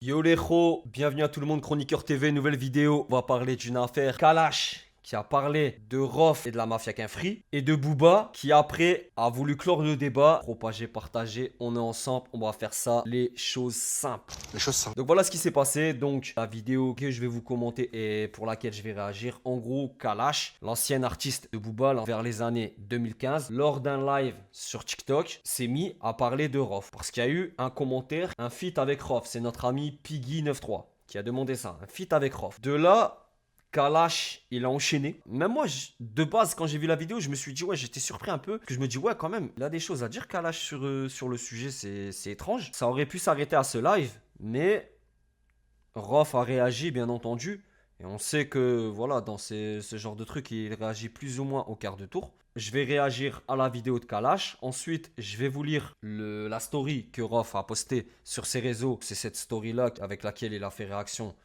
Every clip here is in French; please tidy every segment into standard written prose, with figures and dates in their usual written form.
Yo les gros, bienvenue à tout le monde, Chroniqueur TV, nouvelle vidéo. On va parler d'une affaire Kalash qui a parlé de Rof et de la mafia Free et de Booba qui après a voulu clore le débat. Propager, partager, on est ensemble, on va faire ça, les choses simples. Les choses simples. Donc voilà ce qui s'est passé. Donc la vidéo que je vais vous commenter et pour laquelle je vais réagir. En gros, Kalash, l'ancien artiste de Booba vers les années 2015, lors d'un live sur TikTok, s'est mis à parler de Rof. Parce qu'il y a eu un commentaire, un feat avec Rof. C'est notre ami Piggy93 qui a demandé ça, un feat avec Rof. De là, Kalash, il a enchaîné. Même moi, de base, quand j'ai vu la vidéo, je me suis dit, ouais, j'étais surpris un peu. Que je me dis, ouais, quand même, il a des choses à dire, Kalash, sur le sujet, c'est étrange. Ça aurait pu s'arrêter à ce live, mais Rof a réagi, bien entendu. Et on sait que, voilà, dans ce genre de truc, il réagit plus ou moins au quart de tour. Je vais réagir à la vidéo de Kalash. Ensuite, je vais vous lire la story que Rof a postée sur ses réseaux. C'est cette story-là avec laquelle il a fait réaction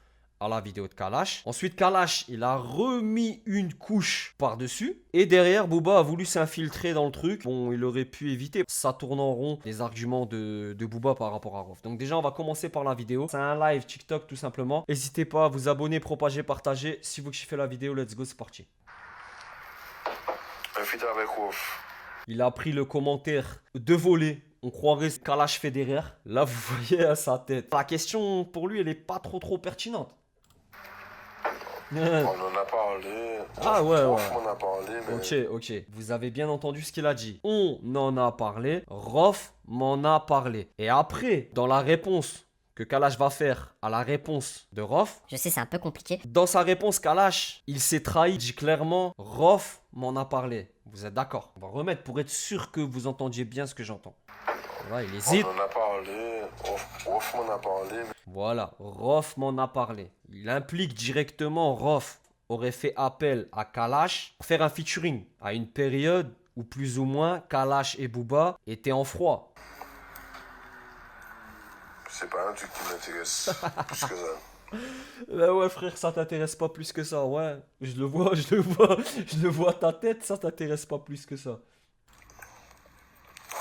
à la vidéo de Kalash. Ensuite, Kalash, il a remis une couche par-dessus. Et derrière, Booba a voulu s'infiltrer dans le truc. Bon, il aurait pu éviter. Ça tourne en rond les arguments de Booba par rapport à Rof. Donc déjà, on va commencer par la vidéo. C'est un live TikTok tout simplement. N'hésitez pas à vous abonner, propager, partager. Si vous kiffez la vidéo, let's go, c'est parti. Un feat avec Rof. Il a pris le commentaire de voler. On croirait Kalash Federer. Là, vous voyez à sa tête. La question pour lui, elle est pas trop pertinente. On en a parlé. Ah ouais, Rof ouais. m'en a parlé, mais Ok. Vous avez bien entendu ce qu'il a dit. On en a parlé. Rof m'en a parlé. Et après, dans la réponse que Kalash va faire à la réponse de Rof, Je sais, c'est un peu compliqué. dans sa réponse, Kalash, il s'est trahi, il dit clairement, Rof m'en a parlé. Vous êtes d'accord? On va remettre pour être sûr que vous entendiez bien ce que j'entends. Voilà, il hésite. on en a parlé. Rof m'en a parlé, mais Voilà, Rof m'en a parlé. Il implique directement Rof aurait fait appel à Kalash pour faire un featuring à une période où plus ou moins Kalash et Booba étaient en froid. c'est pas un truc qui m'intéresse plus que ça. Ouais frère, ça t'intéresse pas plus que ça, ouais. Je le vois, je le vois à ta tête, ça t'intéresse pas plus que ça.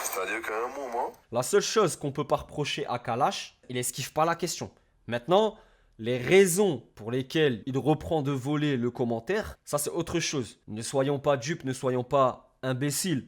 C'est-à-dire qu'à un moment, La seule chose qu'on peut pas reprocher à Kalash, il esquive pas la question. Maintenant, les raisons pour lesquelles il reprend de voler le commentaire, ça c'est autre chose. Ne soyons pas dupes, ne soyons pas imbéciles.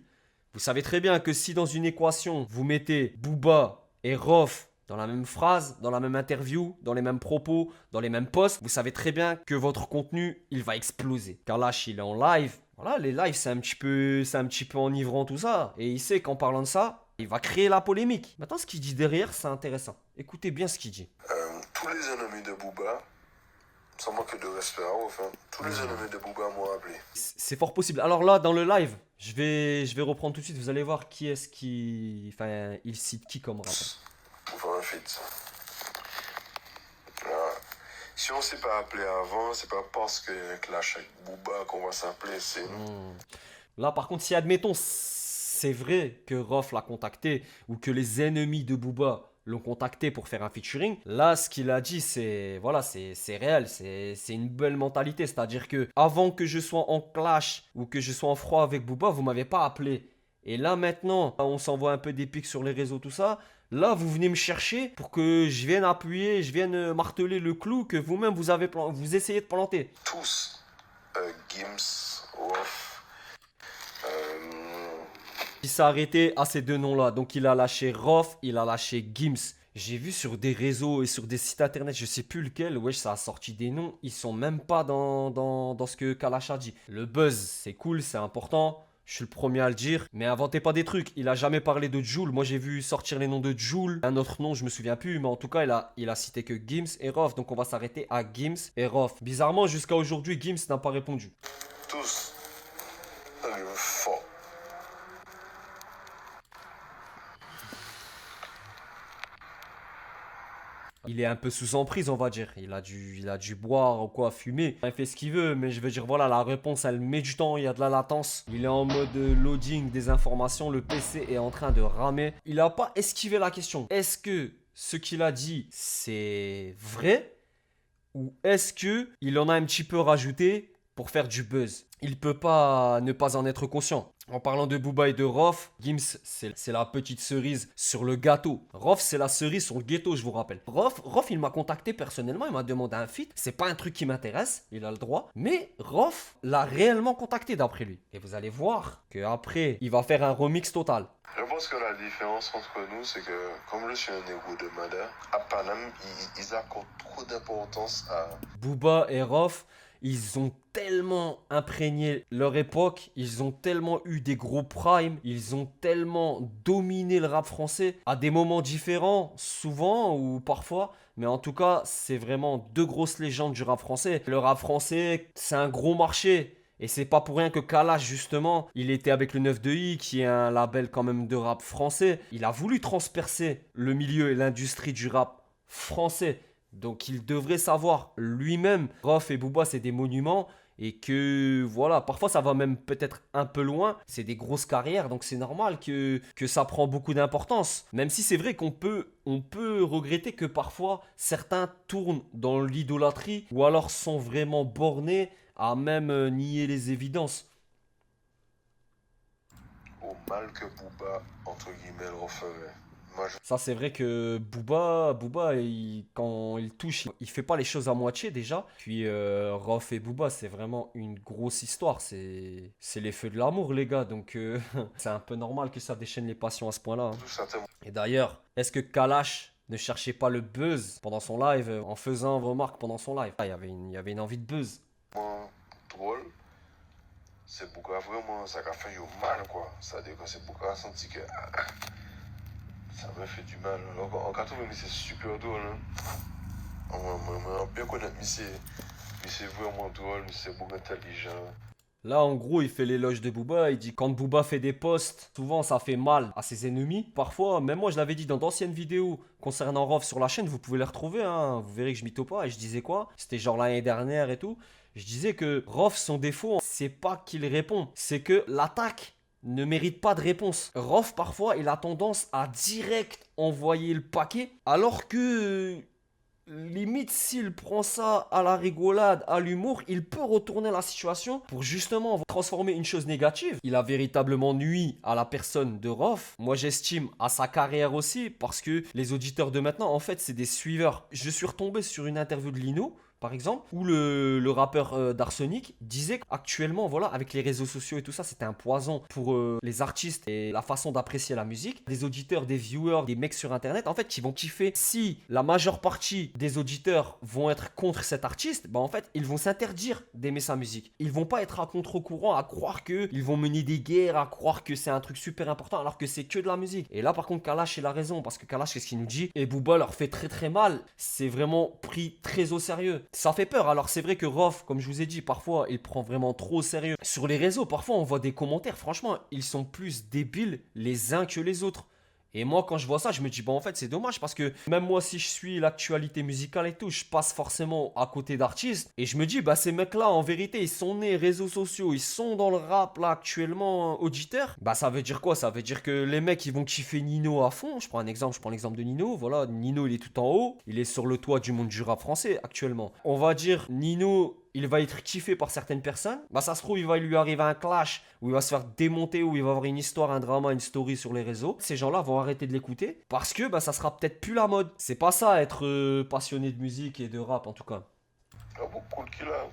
Vous savez très bien que si dans une équation, vous mettez Booba et Rof dans la même phrase, dans la même interview, dans les mêmes propos, dans les mêmes posts, vous savez très bien que votre contenu, il va exploser. Kalash, il est en live. Voilà, les lives, c'est un petit peu enivrant tout ça. Et il sait qu'en parlant de ça, il va créer la polémique. Maintenant, ce qu'il dit derrière, c'est intéressant. Écoutez bien ce qu'il dit. tous les ennemis de Booba, sans manquer de respect à Rof, hein, tous les ennemis de Booba m'ont appelé. C'est fort possible. Alors là, dans le live, je vais reprendre tout de suite. Vous allez voir qui est-ce qui... Enfin, il cite qui comme rappeur. Pour faire un feat. Voilà. Si on s'est pas appelé avant, c'est pas parce qu'il y a un clash avec Booba qu'on va s'appeler, c'est... Là, par contre, si admettons, c'est vrai que Rof l'a contacté ou que les ennemis de Booba l'ont contacté pour faire un featuring, là, ce qu'il a dit, c'est voilà, c'est réel, c'est une belle mentalité. C'est-à-dire que avant que je sois en clash ou que je sois en froid avec Booba, vous m'avez pas appelé. Et là, maintenant, on s'envoie un peu des pics sur les réseaux, tout ça. Là, vous venez me chercher pour que je vienne appuyer, je vienne marteler le clou que vous-même vous essayez de planter. Tous. Gims, Rof, Il s'est arrêté à ces deux noms-là. Donc il a lâché Rof, il a lâché Gims. J'ai vu sur des réseaux et sur des sites internet, je sais plus lequel, wesh, ça a sorti des noms. Ils sont même pas dans ce que Kalash a dit. Le buzz, c'est cool, c'est important. Je suis le premier à le dire. Mais inventez pas des trucs. Il a jamais parlé de Jul. Moi, j'ai vu sortir les noms de Jul. Un autre nom, je me souviens plus. Mais en tout cas, il a cité que Gims et Rof. Donc on va s'arrêter à Gims et Rof. Bizarrement, jusqu'à aujourd'hui, Gims n'a pas répondu. tous. Fort. Il est un peu sous emprise, on va dire. Il a dû boire ou quoi, fumer. Il fait ce qu'il veut, mais je veux dire, voilà, la réponse, elle met du temps, il y a de la latence. Il est en mode loading des informations, le PC est en train de ramer. Il n'a pas esquivé la question. Est-ce que ce qu'il a dit, c'est vrai? Ou est-ce que il en a un petit peu rajouté pour faire du buzz? Il peut pas ne pas en être conscient. En parlant de Booba et de Rof, Gims, c'est la petite cerise sur le gâteau. Rof, c'est la cerise sur le gâteau, je vous rappelle. Rof, il m'a contacté personnellement, il m'a demandé un feat. C'est pas un truc qui m'intéresse, il a le droit. Mais Rof l'a réellement contacté d'après lui. Et vous allez voir qu'après, il va faire un remix total. Je pense que la différence entre nous, c'est que comme je suis un négro de Mada, à Paname, ils accordent trop d'importance à... Booba et Rof, ils ont tellement imprégné leur époque, ils ont tellement eu des gros primes, ils ont tellement dominé le rap français à des moments différents, souvent ou parfois. Mais en tout cas, c'est vraiment deux grosses légendes du rap français. Le rap français, c'est un gros marché. Et c'est pas pour rien que Kalash, justement, il était avec le 9 de I, qui est un label quand même de rap français. Il a voulu transpercer le milieu et l'industrie du rap français. Donc il devrait savoir lui-même, Rof et Booba, c'est des monuments. Et que voilà, parfois ça va même peut-être un peu loin. C'est des grosses carrières, donc c'est normal que ça prend beaucoup d'importance. Même si c'est vrai on peut regretter que parfois certains tournent dans l'idolâtrie ou alors sont vraiment bornés à même nier les évidences. au mal que Booba, entre guillemets, le referait. Moi, je... Ça, c'est vrai que Booba quand il touche, il fait pas les choses à moitié déjà. Puis Rof et Booba, c'est vraiment une grosse histoire. C'est les feux de l'amour, les gars. Donc, c'est un peu normal que ça déchaîne les passions à ce point-là, hein. Tout simplement Et d'ailleurs, est-ce que Kalash ne cherchait pas le buzz pendant son live, en faisant remarque pendant son live? Ah, il y avait une envie de buzz. drôle. C'est Booba vraiment, ça a fait du mal, quoi. C'est-à-dire que c'est Booba a senti que ça m'a fait du mal. Alors, en 80, c'est super drôle, hein. On bien connaître, mais c'est vraiment drôle, mais c'est beaucoup intelligent. Là, en gros, il fait l'éloge de Booba. Il dit quand Booba fait des posts, souvent ça fait mal à ses ennemis. Parfois, même moi, je l'avais dit dans d'anciennes vidéos concernant Rof sur la chaîne, vous pouvez les retrouver, hein. Vous verrez que je mytho pas. Et je disais quoi? C'était genre l'année dernière et tout. Je disais que Rof, son défaut, c'est pas qu'il répond, c'est que l'attaque ne mérite pas de réponse. Rof, parfois, il a tendance à direct envoyer le paquet, alors que limite, s'il prend ça à la rigolade, à l'humour, il peut retourner la situation pour justement transformer une chose négative. Il a véritablement nui à la personne de Rof. Moi, j'estime à sa carrière aussi, parce que les auditeurs de maintenant, en fait, c'est des suiveurs. Je suis retombé sur une interview de Lino, par exemple, où le rappeur d'Arsenic disait qu'actuellement, voilà, avec les réseaux sociaux et tout ça, c'était un poison pour les artistes et la façon d'apprécier la musique. Des auditeurs, des viewers, des mecs sur internet, en fait, qui vont kiffer. Si la majeure partie des auditeurs vont être contre cet artiste, bah en fait, ils vont s'interdire d'aimer sa musique. Ils vont pas être à contre-courant, à croire qu'ils vont mener des guerres, à croire que c'est un truc super important, alors que c'est que de la musique. Et là, par contre, Kalash, il a raison, parce que Kalash, qu'est-ce qu'il nous dit? Et Booba leur fait très très mal. C'est vraiment pris très au sérieux. Ça fait peur. Alors c'est vrai que Rof, comme je vous ai dit, parfois il prend vraiment trop au sérieux. Sur les réseaux, parfois on voit des commentaires, franchement, ils sont plus débiles les uns que les autres. Et moi, quand je vois ça, je me dis, bon, en fait, c'est dommage parce que même moi, si je suis l'actualité musicale et tout, je passe forcément à côté d'artistes. Et je me dis, bah, ces mecs-là, en vérité, ils sont nés réseaux sociaux, ils sont dans le rap, là, actuellement, auditeurs. Bah, ça veut dire quoi? Ça veut dire que les mecs, ils vont kiffer Nino à fond. Je prends l'exemple de Nino. Voilà, Nino, il est tout en haut. Il est sur le toit du monde du rap français, actuellement. On va dire, Nino, il va être kiffé par certaines personnes. Bah, ça se trouve, il va lui arriver un clash où il va se faire démonter, où il va avoir une histoire, un drama, une story sur les réseaux. Ces gens-là vont arrêter de l'écouter parce que bah, ça sera peut-être plus la mode. C'est pas ça être passionné de musique et de rap en tout cas. Il y a beaucoup de qu'il a.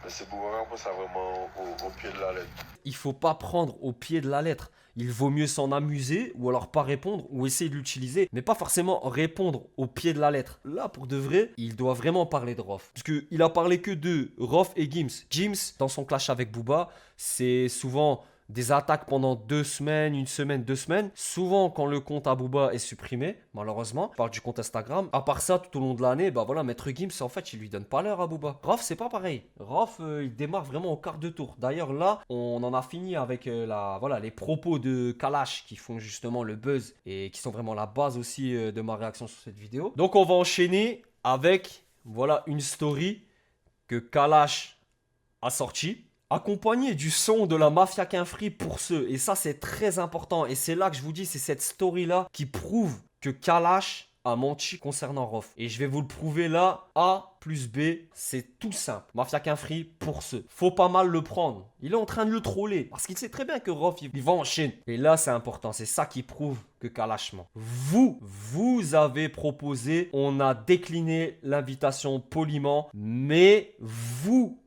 Mais c'est Booba pour ça vraiment au pied de la lettre. Il faut pas prendre au pied de la lettre. Il vaut mieux s'en amuser ou alors pas répondre ou essayer de l'utiliser, mais pas forcément répondre au pied de la lettre. Là, pour de vrai, il doit vraiment parler de Rof. Parce qu'il a parlé que de Rof et Gims. Gims, dans son clash avec Booba, c'est souvent des attaques pendant 2 semaines, 1 semaine, 2 semaines. Souvent, quand le compte à Booba est supprimé, malheureusement, je parle du compte Instagram. À part ça, tout au long de l'année, bah voilà, Maître Gims, en fait, il lui donne pas l'heure à Booba. Rof, c'est pas pareil. Rof, il démarre vraiment au quart de tour. D'ailleurs, là, on en a fini avec les propos de Kalash qui font justement le buzz et qui sont vraiment la base aussi de ma réaction sur cette vidéo. Donc, on va enchaîner avec, voilà, une story que Kalash a sortie, accompagné du son de la Mafia Qu'un Free pour ceux. Et ça, c'est très important. Et c'est là que je vous dis, c'est cette story-là qui prouve que Kalash a menti concernant Rof. Et je vais vous le prouver là, A plus B, c'est tout simple. Mafia qu'un free pour ceux. Faut pas mal le prendre. Il est en train de le troller. Parce qu'il sait très bien que Rof, il va en Chine. Et là, c'est important. C'est ça qui prouve que Kalash ment. Vous avez proposé. On a décliné l'invitation poliment. Mais vous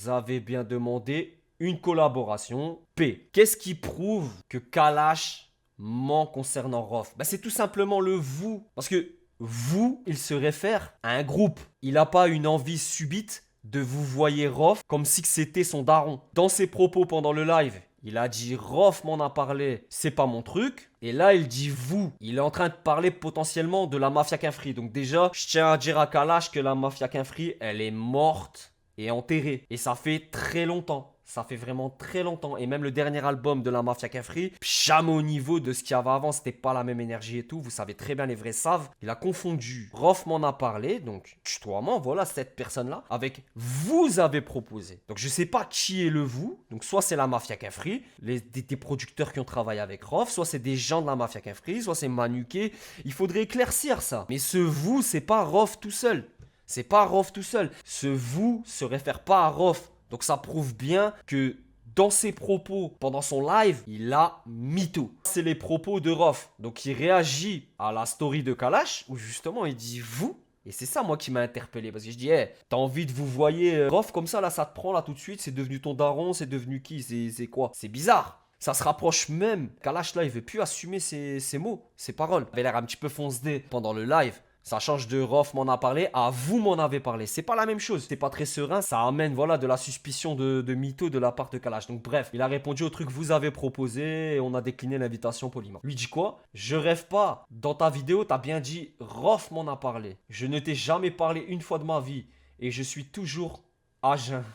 avez bien demandé une collaboration. P. Qu'est-ce qui prouve que Kalash ment concernant Rof? C'est tout simplement le vous. Parce que vous, il se réfère à un groupe. Il n'a pas une envie subite de vous voyer Rof comme si c'était son daron. Dans ses propos pendant le live, il a dit Rof m'en a parlé, c'est pas mon truc. Et là, il dit vous. Il est en train de parler potentiellement de la Mafia qu'un free. Donc déjà, je tiens à dire à Kalash que la Mafia qu'un free, elle est morte et enterrée. Et ça fait très longtemps. Ça fait vraiment très longtemps. Et même le dernier album de la Mafia qu'un free, jamais au niveau de ce qu'il y avait avant. C'était pas la même énergie et tout. Vous savez très bien, les vrais savent. Il a confondu. Rof m'en a parlé. Donc, tutoiement, voilà cette personne-là. Avec vous avez proposé. Donc, je sais pas qui est le vous. Donc, soit c'est la Mafia qu'un free, des producteurs qui ont travaillé avec Rof. Soit c'est des gens de la Mafia qu'un free. Soit c'est Manuké. Il faudrait éclaircir ça. Mais ce vous, c'est pas Rof tout seul. C'est pas Rof tout seul. Ce vous se réfère pas à Rof. Donc ça prouve bien que dans ses propos pendant son live, il a mytho. C'est les propos de Rof. Donc il réagit à la story de Kalash où justement il dit vous. Et c'est ça moi qui m'a interpellé parce que je dis hey, t'as envie de vous voyer Rof comme ça là, ça te prend là tout de suite, c'est devenu ton daron, c'est devenu qui, c'est quoi? C'est bizarre. Ça se rapproche même. Kalash là il veut plus assumer ses mots, ses paroles. Il avait l'air un petit peu fonce-dé pendant le live. Ça change de Rof m'en a parlé à vous m'en avez parlé. C'est pas la même chose. C'est pas très serein. Ça amène voilà de la suspicion de mytho de la part de Kalash. Donc bref, il a répondu au truc que vous avez proposé et on a décliné l'invitation poliment. Lui dit quoi? Je rêve pas. Dans ta vidéo, t'as bien dit Rof m'en a parlé. Je ne t'ai jamais parlé une fois de ma vie et je suis toujours à jeun.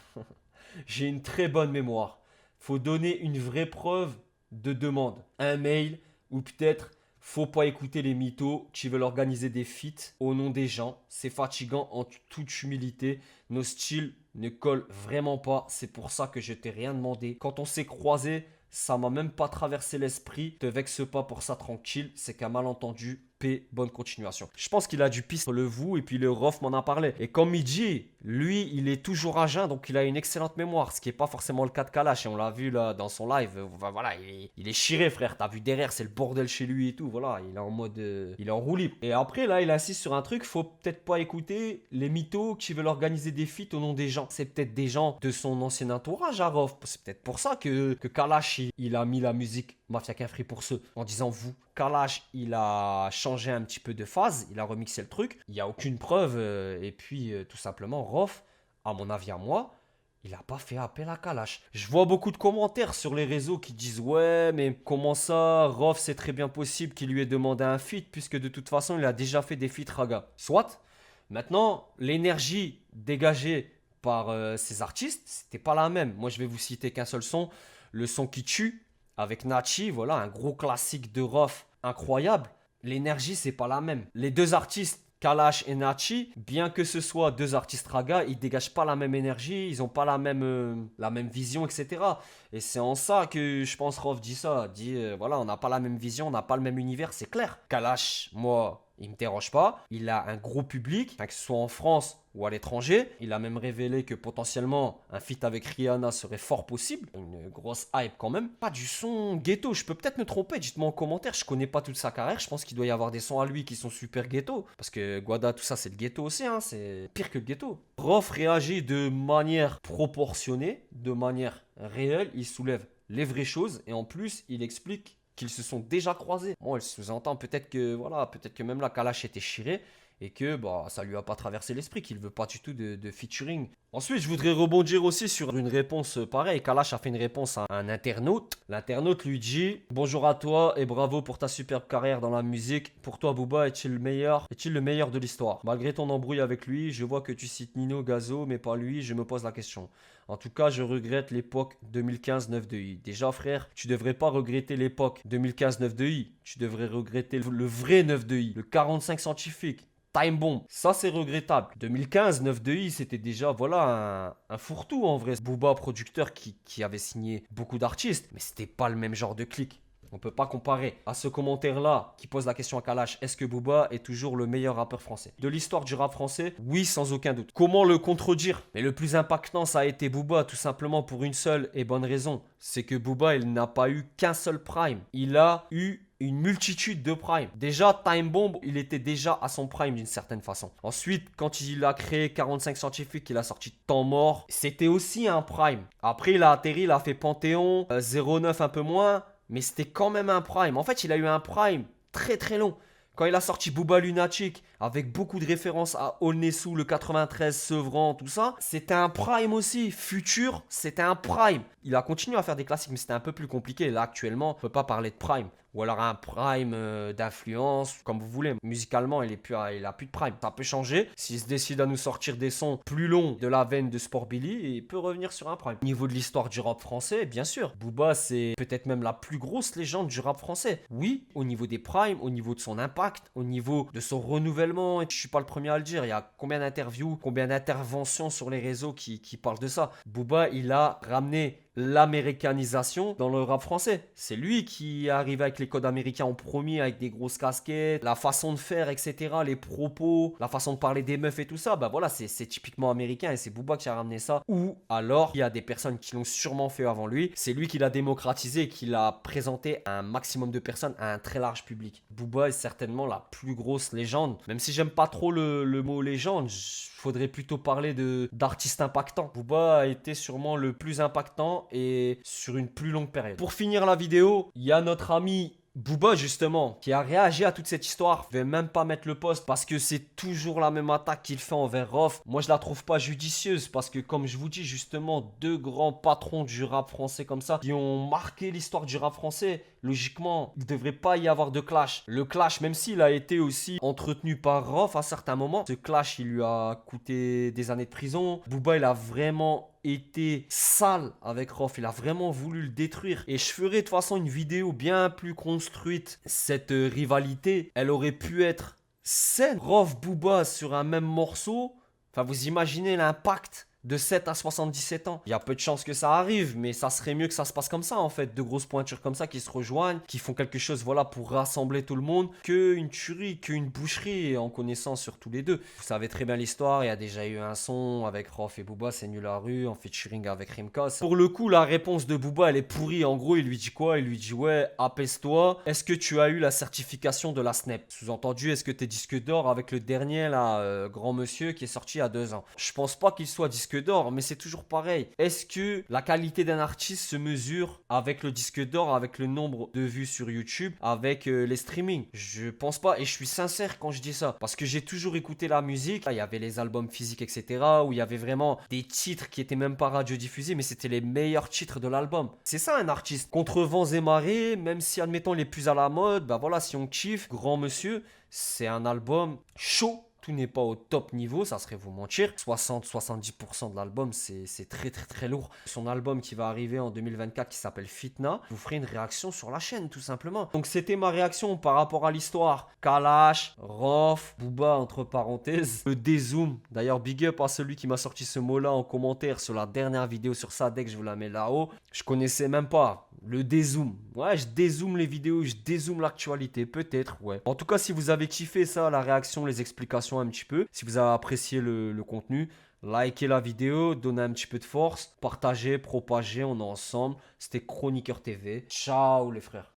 J'ai une très bonne mémoire. Faut donner une vraie preuve de demande. Un mail ou peut-être faut pas écouter les mythos qui veulent organiser des feats au nom des gens. C'est fatigant en toute humilité. Nos styles ne collent vraiment pas. C'est pour ça que je t'ai rien demandé. Quand on s'est croisés, ça m'a même pas traversé l'esprit. Te vexe pas pour ça tranquille. C'est qu'un malentendu. P, bonne continuation. Je pense qu'il a du piste le vous et puis le Rof m'en a parlé. Et comme il dit, lui, il est toujours à jeun, donc il a une excellente mémoire, ce qui n'est pas forcément le cas de Kalash. Et on l'a vu là dans son live. Voilà, il est chiré, frère. T'as vu derrière, c'est le bordel chez lui et tout. Voilà, il est en mode, il est en roue libre. Et après, là, il insiste sur un truc. Faut peut-être pas écouter les mythos qui veulent organiser des feats au nom des gens. C'est peut-être des gens de son ancien entourage à Rof. C'est peut-être pour ça que Kalash, il a mis la musique Mafia qu'un free pour ceux en disant vous. Kalash, il a changé un petit peu de phase, il a remixé le truc. Il n'y a aucune preuve. Et puis, tout simplement, Rof, à mon avis à moi, il n'a pas fait appel à Kalash. Je vois beaucoup de commentaires sur les réseaux qui disent ouais, mais comment ça, Rof, c'est très bien possible qu'il lui ait demandé un feat, puisque de toute façon, il a déjà fait des feats Raga. Soit. Maintenant, l'énergie dégagée par ces artistes, c'était pas la même. Moi, je vais vous citer qu'un seul son, le son qui tue avec Nachi, voilà, un gros classique de Rof incroyable. L'énergie, c'est pas la même. Les deux artistes, Kalash et Nachi, bien que ce soit deux artistes Raga, ils dégagent pas la même énergie, ils ont pas la même vision, etc. Et c'est en ça que je pense Rof dit ça. Dit, voilà, on n'a pas la même vision, on n'a pas le même univers, c'est clair. Kalash, moi, il me dérange pas. Il a un gros public, que ce soit en France ou à l'étranger. Il a même révélé que potentiellement un feat avec Rihanna serait fort possible. Une grosse hype quand même. Pas du son ghetto, je peux peut-être me tromper, dites-moi en commentaire. Je connais pas toute sa carrière, je pense qu'il doit y avoir des sons à lui qui sont super ghetto. Parce que Guada, tout ça, c'est le ghetto aussi, hein. C'est pire que le ghetto. Rof réagit de manière proportionnée, de manière réelle. Il soulève les vraies choses et en plus, il explique qu'ils se sont déjà croisés. Bon, il sous-entend peut-être que même là, Kalash était chiré et que ça lui a pas traversé l'esprit, qu'il veut pas du tout de featuring. Ensuite, je voudrais rebondir aussi sur une réponse pareille. Kalash a fait une réponse à un internaute. L'internaute lui dit « Bonjour à toi et bravo pour ta superbe carrière dans la musique. Pour toi, Booba, est-il le meilleur de l'histoire? Malgré ton embrouille avec lui, je vois que tu cites Nino, Gazo, mais pas lui, je me pose la question. En tout cas, je regrette l'époque 2015-9-2i. Déjà, frère, tu devrais pas regretter l'époque 2015-9-2i. Tu devrais regretter le vrai 9-2i, le 45 scientifique. Time Bomb, ça c'est regrettable. 2015, 9-2i, c'était déjà un fourre-tout en vrai. Booba, producteur qui avait signé beaucoup d'artistes, mais c'était pas le même genre de clic. On peut pas comparer. À ce commentaire-là, qui pose la question à Kalash, est-ce que Booba est toujours le meilleur rappeur français? De l'histoire du rap français, oui, sans aucun doute. Comment le contredire? Mais le plus impactant, ça a été Booba, tout simplement pour une seule et bonne raison. C'est que Booba, il n'a pas eu qu'un seul prime. Il a eu une multitude de primes. Déjà, Time Bomb, il était déjà à son prime d'une certaine façon. Ensuite, quand il a créé 45 scientifiques, il a sorti Temps mort, c'était aussi un prime. Après, il a atterri, il a fait Panthéon, 09 un peu moins, mais c'était quand même un prime. En fait, il a eu un prime très très long. Quand il a sorti Booba Lunatic, avec beaucoup de références à Olnessou, le 93, Sevran, tout ça, c'était un prime aussi. Futur, c'était un prime. Il a continué à faire des classiques, mais c'était un peu plus compliqué. Là, actuellement, on ne peut pas parler de prime. Ou alors un prime d'influence, comme vous voulez. Musicalement, il a plus de prime. Ça peut changer. S'il se décide à nous sortir des sons plus longs de la veine de Sport Billy, il peut revenir sur un prime. Au niveau de l'histoire du rap français, bien sûr, Booba, c'est peut-être même la plus grosse légende du rap français. Oui, au niveau des primes, au niveau de son impact, au niveau de son renouvellement. Et je suis pas le premier à le dire. Il y a combien d'interviews, combien d'interventions sur les réseaux qui parlent de ça. Booba, il a ramené l'américanisation dans le rap français. C'est lui qui est arrivé avec les codes américains en premier, avec des grosses casquettes, la façon de faire, etc., les propos, la façon de parler des meufs et tout ça, bah voilà, c'est typiquement américain et c'est Booba qui a ramené ça. Ou alors, il y a des personnes qui l'ont sûrement fait avant lui, c'est lui qui l'a démocratisé et qui l'a présenté à un maximum de personnes, à un très large public. Booba est certainement la plus grosse légende, même si j'aime pas trop le mot légende, faudrait plutôt parler d'artiste impactant. Booba a été sûrement le plus impactant et sur une plus longue période. Pour finir la vidéo, il y a notre ami Booba justement qui a réagi à toute cette histoire. Je vais même pas mettre le post parce que c'est toujours la même attaque qu'il fait envers Rof. Moi je la trouve pas judicieuse parce que comme je vous dis justement, deux grands patrons du rap français comme ça qui ont marqué l'histoire du rap français, logiquement il devrait pas y avoir de clash. Le clash, même s'il a été aussi entretenu par Rof à certains moments, ce clash il lui a coûté des années de prison. Booba il a vraiment été sale avec Rof, il a vraiment voulu le détruire et je ferai de toute façon une vidéo bien plus construite. Cette rivalité, elle aurait pu être saine. Rof Booba sur un même morceau, enfin vous imaginez l'impact de 7 à 77 ans. Il y a peu de chances que ça arrive, mais ça serait mieux que ça se passe comme ça en fait. Deux grosses pointures comme ça qui se rejoignent, qui font quelque chose voilà pour rassembler tout le monde, qu'une tuerie, qu'une boucherie en connaissant surtout les deux. Vous savez très bien l'histoire, il y a déjà eu un son avec Rof et Booba, c'est nul la rue, en featuring avec Rimka. Pour le coup, la réponse de Booba elle est pourrie. En gros, il lui dit quoi? Il lui dit ouais, apaise-toi. Est-ce que tu as eu la certification de la SNEP? Sous-entendu, est-ce que tu es disque d'or avec le dernier là, grand monsieur qui est sorti il y a 2 ans? Je pense pas qu'il soit disque d'or, mais c'est toujours pareil. Est-ce que la qualité d'un artiste se mesure avec le disque d'or, avec le nombre de vues sur YouTube, avec les streamings? Je pense pas et je suis sincère quand je dis ça parce que j'ai toujours écouté la musique. Là, il y avait les albums physiques, etc., où il y avait vraiment des titres qui étaient même pas radiodiffusés, mais c'était les meilleurs titres de l'album. C'est ça un artiste. Contre vents et marées, même si admettons il est plus à la mode, bah voilà, si on kiffe, grand monsieur, c'est un album chaud. Tout n'est pas au top niveau, ça serait vous mentir. 60-70% de l'album, c'est très très très lourd. Son album qui va arriver en 2024 qui s'appelle Fitna, je vous ferai une réaction sur la chaîne tout simplement. Donc c'était ma réaction par rapport à l'histoire. Kalash, Rof, Booba entre parenthèses, le dézoom. D'ailleurs big up à celui qui m'a sorti ce mot-là en commentaire sur la dernière vidéo sur Sadek, je vous la mets là-haut. Je connaissais même pas. Le dézoom. Ouais, je dézoome les vidéos, je dézoome l'actualité, peut-être, ouais. En tout cas, si vous avez kiffé ça, la réaction, les explications un petit peu, si vous avez apprécié le contenu, likez la vidéo, donnez un petit peu de force, partagez, propagez, on est ensemble. C'était Chroniqueur TV. Ciao les frères.